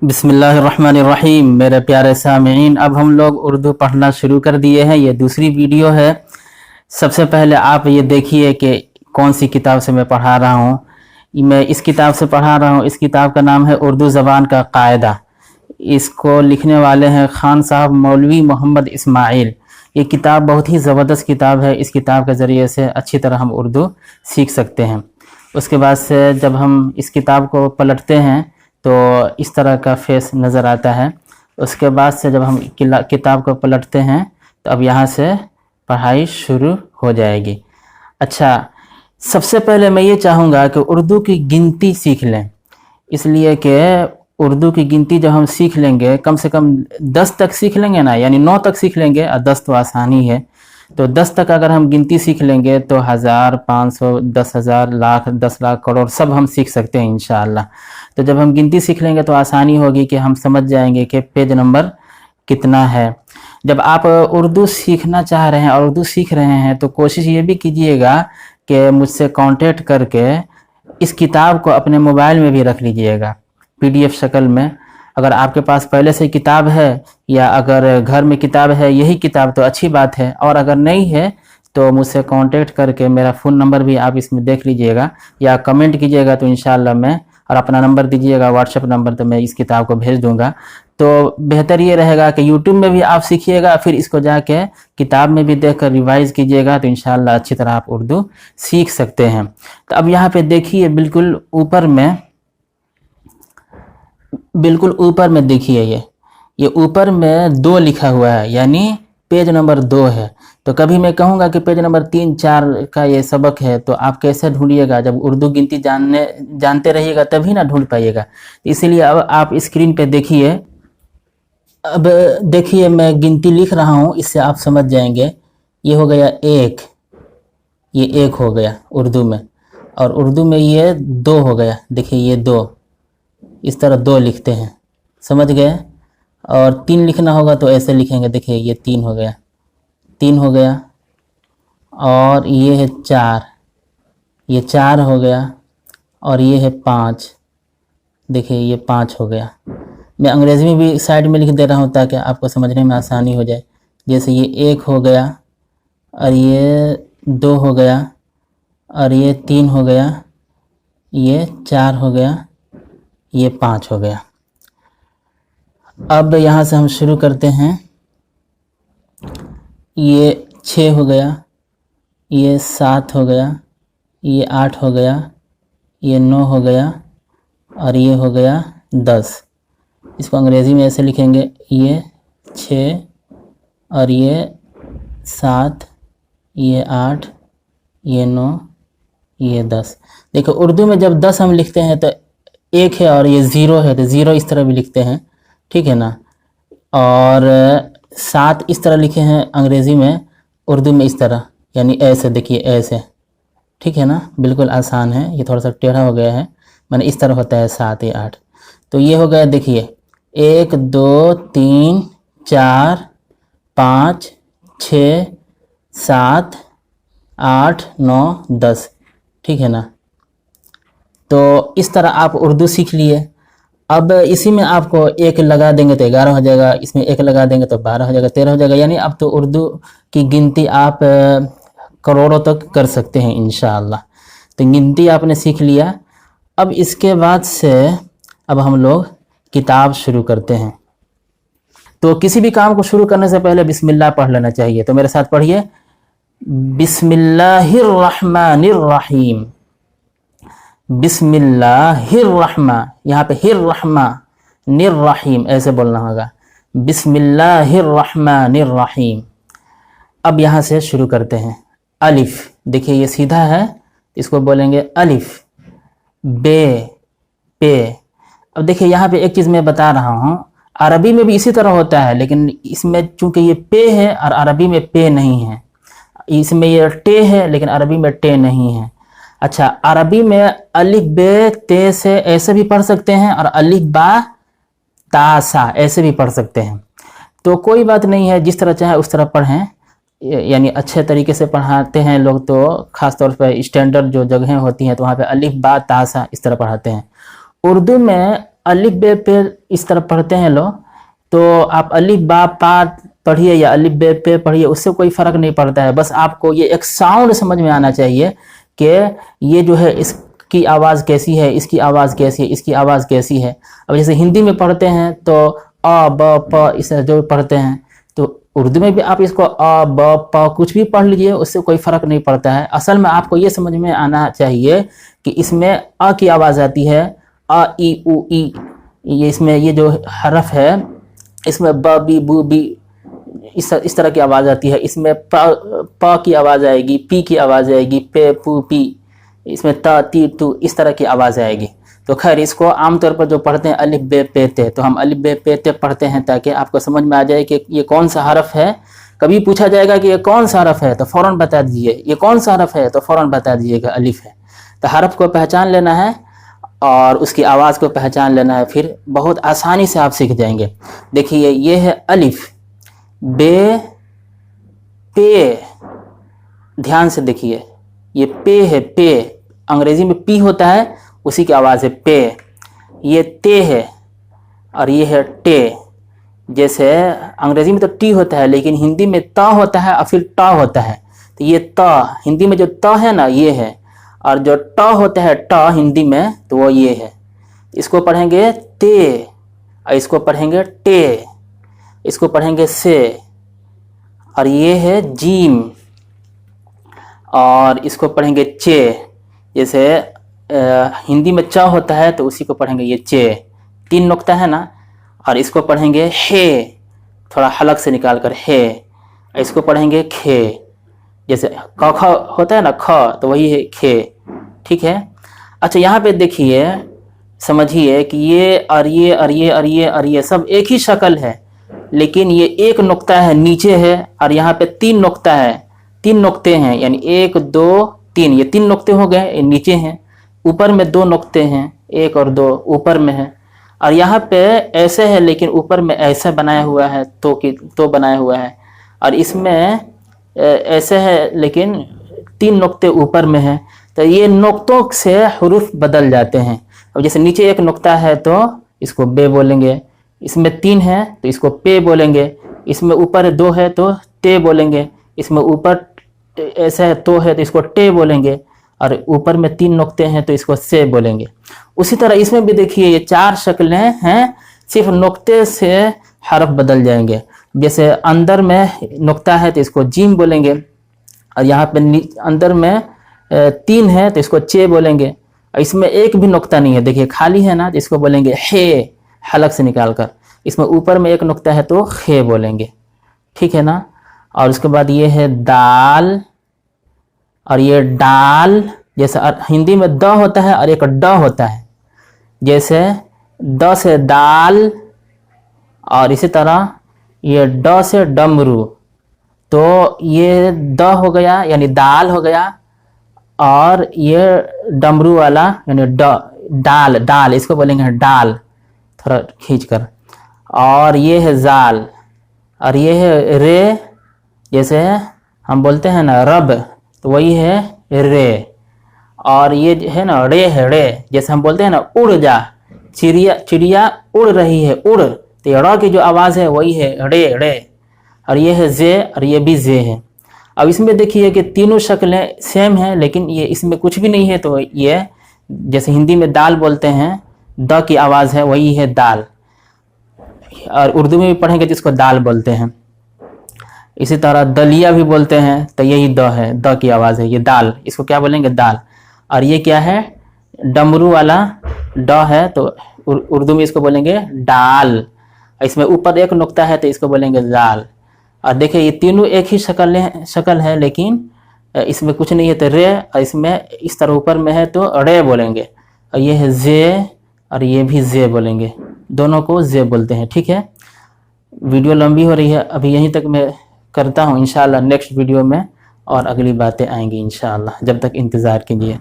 बिस्मिल्लाहिर्रहमानिर्रहीम। मेरे प्यारे सामीईन, अब हम लोग उर्दू पढ़ना शुरू कर दिए हैं। ये दूसरी वीडियो है। सबसे पहले आप ये देखिए कि कौन सी किताब से मैं पढ़ा रहा हूँ। मैं इस किताब से पढ़ा रहा हूँ। इस किताब का नाम है उर्दू ज़बान का कायदा। इसको लिखने वाले हैं खान साहब मौलवी मोहम्मद इस्माइल। ये किताब बहुत ही ज़बरदस्त किताब है। इस किताब के ज़रिए से अच्छी तरह हम उर्दू सीख सकते हैं। उसके बाद से जब हम इस किताब को पलटते हैं तो इस तरह का फेस नज़र आता है। उसके बाद से जब हम किताब को पलटते हैं तो अब यहाँ से पढ़ाई शुरू हो जाएगी। अच्छा, सबसे पहले मैं ये चाहूँगा कि उर्दू की गिनती सीख लें, इसलिए कि उर्दू की गिनती जब हम सीख लेंगे, कम से कम 10 तक सीख लेंगे ना, यानी 9 तक सीख लेंगे और 10 तो आसानी है। तो 10 तक अगर हम गिनती सीख लेंगे तो 1000, 500, 10,000, लाख, 10 लाख, करोड़ सब हम सीख सकते हैं इंशाअल्लाह। तो जब हम गिनती सीख लेंगे तो आसानी होगी कि हम समझ जाएंगे कि पेज नंबर कितना है। जब आप उर्दू सीखना चाह रहे हैं और उर्दू सीख रहे हैं तो कोशिश ये भी कीजिएगा कि मुझसे कांटेक्ट करके इस किताब को अपने मोबाइल में भी रख लीजिएगा PDF शक्ल में। अगर आपके पास पहले से किताब है या अगर घर में किताब है यही किताब तो अच्छी बात है, और अगर नहीं है तो मुझसे कांटेक्ट करके मेरा फ़ोन नंबर भी आप इसमें देख लीजिएगा या कमेंट कीजिएगा तो इंशाअल्लाह मैं, और अपना नंबर दीजिएगा व्हाट्सएप नंबर, तो मैं इस किताब को भेज दूंगा। तो बेहतर ये रहेगा कि यूट्यूब में भी आप सीखिएगा, फिर इसको जाके किताब में भी देखकर रिवाइज कीजिएगा तो इंशाअल्लाह अच्छी तरह आप उर्दू सीख सकते हैं। तो अब यहाँ पे देखिए बिल्कुल ऊपर में देखिए ये ऊपर में 2 लिखा हुआ है, यानी पेज नंबर 2 है। तो कभी मैं कहूँगा कि पेज नंबर 3, 4 का ये सबक है, तो आप कैसे ढूंढिएगा? जब उर्दू गिनती जानते रहिएगा तभी ना ढूंढ पाइएगा। इसीलिए अब आप स्क्रीन पे देखिए। अब देखिए मैं गिनती लिख रहा हूँ, इससे आप समझ जाएंगे। ये हो गया 1, ये 1 हो गया उर्दू में, और उर्दू में ये 2 हो गया। देखिए ये 2, इस तरह 2 लिखते हैं, समझ गए? और 3 लिखना होगा तो ऐसे लिखेंगे। देखिए ये 3 हो गया, 3 हो गया। और ये है 4, ये 4 हो गया। और ये है 5, देखिए ये 5 हो गया। मैं अंग्रेज़ी में भी साइड में लिख दे रहा हूँ ताकि आपको समझने में आसानी हो जाए। जैसे ये 1 हो गया, और ये 2 हो गया, और ये 3 हो गया, ये 4 हो गया, ये 5 हो गया। अब यहाँ से हम शुरू करते हैं। ये 6 हो गया, ये 7 हो गया, ये 8 हो गया, ये 9 हो गया, और ये हो गया 10। इसको अंग्रेज़ी में ऐसे लिखेंगे, ये 6, और ये 7, ये 8, ये 9, ये 10। देखो उर्दू में जब 10 हम लिखते हैं तो 1 है और ये 0 है, तो 0 इस तरह भी लिखते हैं, ठीक है ना। और 7 इस तरह लिखे हैं अंग्रेज़ी में, उर्दू में इस तरह, यानी ऐसे। देखिए ऐसे, ठीक है ना, बिल्कुल आसान है। ये थोड़ा सा टेढ़ा हो गया है, माने इस तरह होता है 7 या 8। तो ये हो गया, देखिए 1, 2, 3, 4, 5, 6, 7, 8, 9, 10, ठीक है ना। तो इस तरह आप उर्दू सीख लिए। अब इसी में आपको 1 लगा देंगे तो 11 हो जाएगा, इसमें 1 लगा देंगे तो 12 हो जाएगा, 13 हो जाएगा। यानी अब तो उर्दू की गिनती आप करोड़ों तक कर सकते हैं इंशाअल्लाह। तो गिनती आपने सीख लिया। अब इसके बाद से अब हम लोग किताब शुरू करते हैं। तो किसी भी काम को शुरू करने से पहले बिस्मिल्लाह पढ़ लेना चाहिए। तो मेरे साथ पढ़िए, बिस्मिल्लाहिर्रहमानिर्रहीम। बिस्मिल्लाहिर्रहमा, यहाँ पे हिर्रहमा, निर्रहीम ऐसे बोलना होगा। बिस्मिल्लाहिर्रहमानिर्रहीम। अब यहाँ से शुरू करते हैं। अलिफ, देखिए ये सीधा है, इसको बोलेंगे अलिफ। बे, पे। अब देखिए यहाँ पे एक चीज़ मैं बता रहा हूँ, अरबी में भी इसी तरह होता है, लेकिन इसमें चूंकि ये पे है और अरबी में पे नहीं है। इसमें ये टे है लेकिन अरबी में टे नहीं है। अच्छा, अरबी में अलिफ बे ते से ऐसे भी पढ़ सकते हैं, और अलिफ बा ता सा ऐसे भी पढ़ सकते हैं। तो कोई बात नहीं है, जिस तरह चाहे उस तरह पढ़ें, यानी अच्छे तरीके से पढ़ाते हैं लोग। तो ख़ास तौर पर स्टैंडर्ड जो जगहें होती हैं तो वहाँ पे अलिफ बा ता सा इस तरह पढ़ाते हैं। उर्दू में अलिफ बे पे इस तरह पढ़ते हैं लोग, तो आप अलिफ बा पा पढ़िए या अलिफ बे पे पढ़िए, उससे कोई फ़र्क नहीं पड़ता है। बस आपको ये एक साउंड समझ में आना चाहिए कि ये जो है इसकी आवाज़ कैसी है, इसकी आवाज़ कैसी है, इसकी आवाज़ कैसी है। अब जैसे हिंदी में पढ़ते हैं तो अ ब प इस तरह जो पढ़ते हैं, तो उर्दू में भी आप इसको अ ब प कुछ भी पढ़ लीजिए, उससे कोई फ़र्क नहीं पड़ता है। असल में आपको ये समझ में आना चाहिए कि इसमें अ की आवाज़ आती है, अ ई उ ई, ये इसमें ये जो हरफ है इसमें ब बी बू बी इस तरह की आवाज़ आती है। इसमें प की आवाज़ आएगी, पी की आवाज़ आएगी, पे पू पी, इसमें त ती तू, इस तरह की आवाज़ आएगी। तो खैर इसको आमतौर पर जो पढ़ते हैं अलिफ बे पे ते, तो हम अलिफ बे पे ते पढ़ते हैं ताकि आपको समझ में आ जाए कि ये कौन सा हरफ है। कभी पूछा जाएगा कि ये कौन सा हरफ है तो फ़ौरन बता दीजिए, ये कौन सा हरफ है तो फ़ौरन बता दीजिएगा अलिफ है। तो हरफ को पहचान लेना है और उसकी आवाज़ को पहचान लेना है, फिर बहुत आसानी से आप सीख जाएंगे। देखिए ये है अलिफ, बे पे, ध्यान से देखिए ये पे है, पे अंग्रेजी में पी होता है, उसी की आवाज़ है पे। ये ते है और ये है टे। जैसे अंग्रेजी में तो टी होता है लेकिन हिंदी में ता होता है और फिर टा होता है। तो ये ता हिंदी में जो ता है ना ये है, और जो टा होता है टा हिंदी में तो वो ये है। इसको पढ़ेंगे ते और इसको पढ़ेंगे टे, इसको पढ़ेंगे से, और ये है जीम, और इसको पढ़ेंगे चे। जैसे हिंदी में च होता है तो उसी को पढ़ेंगे ये चे, 3 नुक्ता है ना। और इसको पढ़ेंगे हे, थोड़ा हलक से निकाल कर हे, इसको पढ़ेंगे खे। जैसे क ख होता है ना ख, तो वही है खे, ठीक है। अच्छा यहाँ पे देखिए, समझिए कि ये और ये और ये और ये और ये सब एक ही शक्ल है, लेकिन ये एक नुक्ता है नीचे है और यहाँ पे 3 नुक्ता है, 3 नुक्ते हैं, यानी 1 2 3, ये 3 नुक्ते हो गए, ये नीचे हैं। ऊपर में 2 नुक्ते हैं, 1 और 2 ऊपर में है, और यहाँ पे ऐसे है लेकिन ऊपर में ऐसा बनाया हुआ है, तो बनाया हुआ है, और इसमें ऐसे है लेकिन 3 नुक्ते ऊपर में है। तो ये नुक्तों से हुरूफ बदल जाते हैं। अब जैसे नीचे 1 नुक्ता है तो इसको बे बोलेंगे, इसमें 3 है तो इसको पे बोलेंगे, इसमें ऊपर 2 है तो ते बोलेंगे, इसमें ऊपर ऐसा है तो है तो इसको टे बोलेंगे, और ऊपर में 3 नुक्ते हैं तो इसको से बोलेंगे। उसी तरह इसमें भी देखिए ये 4 शक्लें हैं, सिर्फ नुक्ते से हरफ बदल जाएंगे। जैसे अंदर में नुक्ता है तो इसको जीम बोलेंगे, और यहाँ पे अंदर में 3 है तो इसको चे बोलेंगे, और इसमें एक भी नुक्ता नहीं है, देखिए खाली है ना, तो इसको बोलेंगे हे, हलक से निकाल कर। इसमें ऊपर में 1 नुक्ता है तो खे बोलेंगे, ठीक है ना। और उसके बाद ये है दाल, और ये डाल। जैसे हिंदी में द होता है और एक ड होता है, जैसे द से दाल, और इसी तरह ये ड से डमरू, तो ये द हो गया यानी दाल हो गया, और ये डमरू वाला यानी डाल, डाल इसको बोलेंगे डाल, थोड़ा खींच कर। और ये है जाल, और ये है रे, जैसे हम बोलते हैं ना रब, तो वही है रे। और ये है ना रे है रे, जैसे हम बोलते हैं ना उड़ जा, चिड़िया उड़ रही है, उड़, तो र की जो आवाज़ है वही है रे रे। और ये है जे, और ये भी जे है। अब इसमें देखिए कि तीनों शक्लें सेम हैं, लेकिन ये इसमें कुछ भी नहीं है, तो ये जैसे हिंदी में दाल बोलते हैं, द की आवाज़ है वही है दाल, और उर्दू में भी पढ़ेंगे तो इसको दाल बोलते हैं। इसी तरह दलिया भी बोलते हैं तो यही द है, द की आवाज़ है, ये दाल, इसको क्या बोलेंगे दाल। और ये क्या है, डमरू वाला ड है तो उर्दू में इसको बोलेंगे डाल, इसमें ऊपर 1 नुक्ता है तो इसको बोलेंगे दाल। और देखिए ये तीनों एक ही शक्ल है, लेकिन इसमें कुछ नहीं है तो रे, और इसमें इस तरह ऊपर में है तो रे बोलेंगे, और ये है जे, और ये भी जे बोलेंगे, दोनों को जे बोलते हैं, ठीक है। वीडियो लंबी हो रही है, अभी यहीं तक मैं करता हूँ, इंशाल्लाह नेक्स्ट वीडियो में और अगली बातें आएंगी इंशाल्लाह, जब तक इंतज़ार कीजिए।